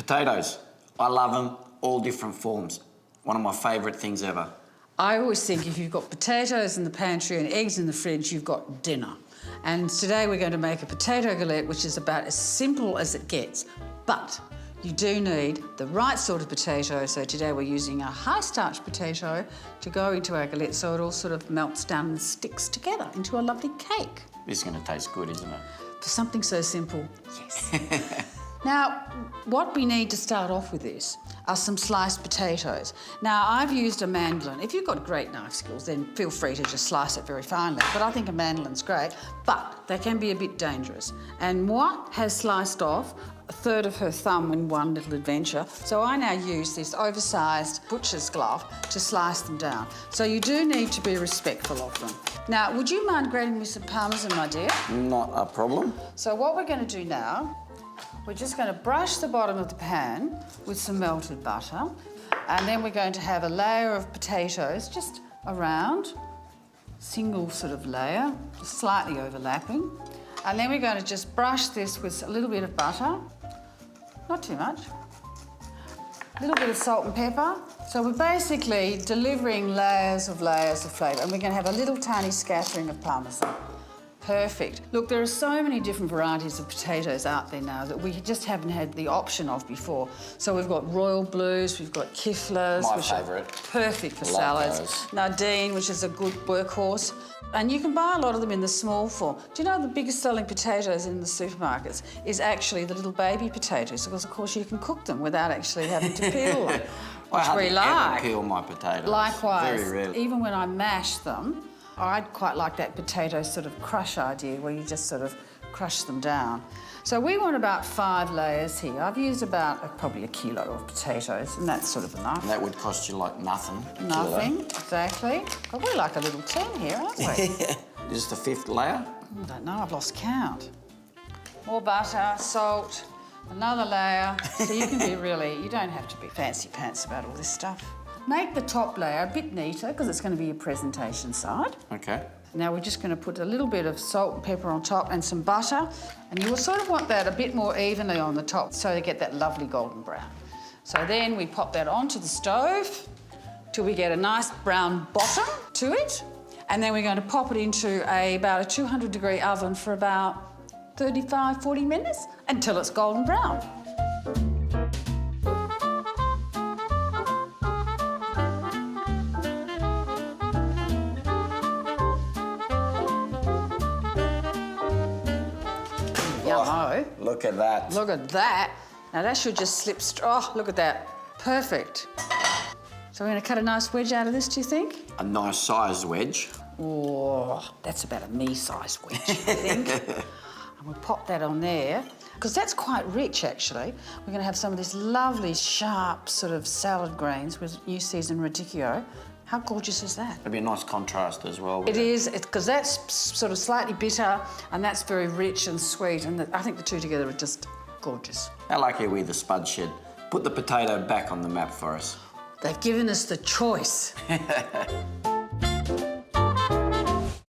Potatoes. I love them, all different forms. One of my favourite things ever. I always think if you've got potatoes in the pantry and eggs in the fridge, you've got dinner. And today we're going to make a potato galette, which is about as simple as it gets. But you do need the right sort of potato. So today we're using a high-starch potato to go into our galette so it all sort of melts down and sticks together into a lovely cake. This is going to taste good, isn't it? For something so simple, yes. Now, what we need to start off with this are some sliced potatoes. Now, I've used a mandolin. If you've got great knife skills, then feel free to just slice it very finely. But I think a mandolin's great, but they can be a bit dangerous. And Moi has sliced off a third of her thumb in one little adventure. So I now use this oversized butcher's glove to slice them down. So you do need to be respectful of them. Now, would you mind grating me some parmesan, my dear? Not a problem. So what we're going to do now, we're just going to brush the bottom of the pan with some melted butter, and then we're going to have a layer of potatoes just around, single sort of layer, slightly overlapping. And then we're going to just brush this with a little bit of butter, not too much, a little bit of salt and pepper. So we're basically delivering layers of flavour, and we're going to have a little tiny scattering of parmesan. Perfect. Look, there are so many different varieties of potatoes out there now that we just haven't had the option of before. So we've got royal blues, we've got kiflers. My favourite. Perfect for Love salads. those. Nardine, which is a good workhorse. And you can buy a lot of them in the small form. Do you know the biggest selling potatoes in the supermarkets is actually the little baby potatoes, because of course you can cook them without actually having to peel them, which we like. I peel my potatoes. Likewise. Very rarely. Even when I mash them, I'd quite like that potato sort of crush idea where you just sort of crush them down. So we want about 5 layers here. I've used about probably a kilo of potatoes, and that's sort of enough. And that would cost you like nothing. Nothing, exactly. But we're like a little team here, aren't we? Is this the 5th layer? I don't know, I've lost count. More butter, salt, another layer. So you can be really, you don't have to be fancy pants about all this stuff. Make the top layer a bit neater because it's going to be your presentation side. Okay. Now we're just going to put a little bit of salt and pepper on top and some butter, and you will sort of want that a bit more evenly on the top so you get that lovely golden brown. So then we pop that onto the stove till we get a nice brown bottom to it, and then we're going to pop it into about a 200-degree oven for about 35, 40 minutes until it's golden brown. Oh, look at that. Look at that. Now that should just slip oh, look at that. Perfect. So we're going to cut a nice wedge out of this, do you think? A nice sized wedge. Oh, that's about a me-sized wedge, I think. And we'll pop that on there, because that's quite rich, actually. We're going to have some of this lovely, sharp sort of salad greens with new season radicchio. How gorgeous is that? It'd be a nice contrast as well. It is, because that's sort of slightly bitter and that's very rich and sweet, and I think the two together are just gorgeous. How lucky are we, the Spud Shed? Put the potato back on the map for us. They've given us the choice.